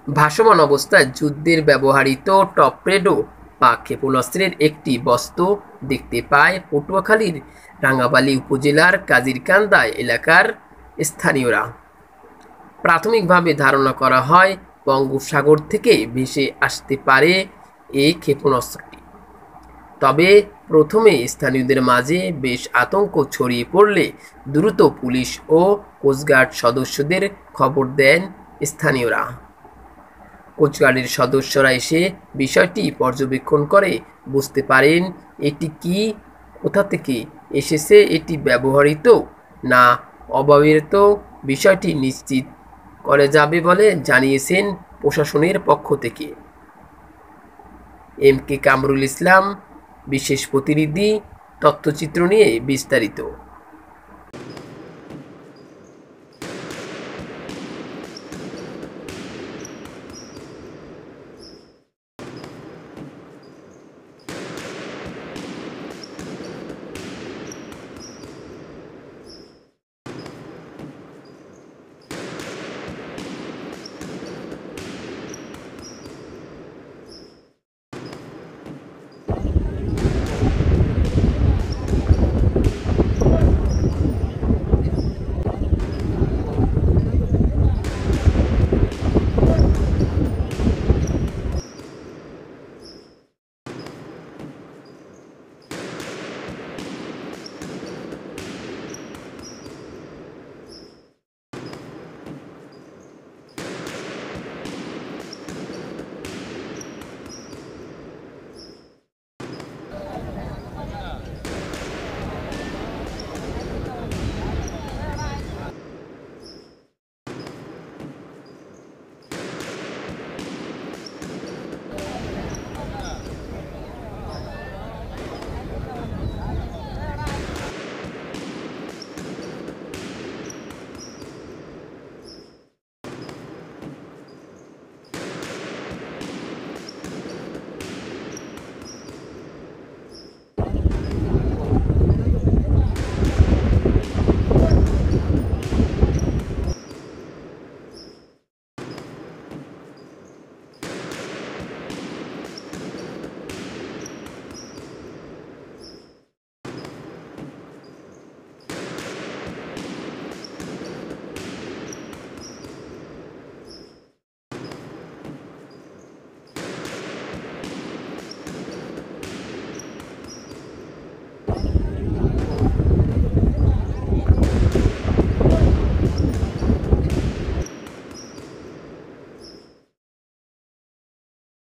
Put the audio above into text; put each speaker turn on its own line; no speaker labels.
ভাসমান অবস্থায় যুদ্ধের ব্যবহৃত টর্পেডো বা ক্ষেপণাস্ত্রের একটি বস্তু দেখতে পায় পটুয়াখালীর রাঙ্গাবালী উপজেলার কাজিরকান্দা এলাকার স্থানীয়রা। প্রাথমিকভাবে ধারণা করা হয় বঙ্গোপসাগর থেকে ভেসে আসতে পারে এই ক্ষেপণাস্ত্রটি। তবে প্রথমে স্থানীয়দের মাঝে বেশ আতঙ্ক ছড়িয়ে পড়লে দ্রুত পুলিশ ও কোস্টগার্ড সদস্যদের খবর দেন স্থানীয়রা। কোস্টগার্ডের সদস্যরা এসে বিষয়টি পর্যবেক্ষণ করে বুঝতে পারেন এটি কি, কোথা থেকে এসেছে, এটি ব্যবহৃত না অব্যবহৃত বিষয়টি নিশ্চিত করা যাবে বলে জানিয়েছেন প্রশাসনের পক্ষ থেকে। এম কে কামরুল ইসলাম, বিশেষ প্রতিনিধি, তথ্যচিত্র নিয়ে বিস্তারিত।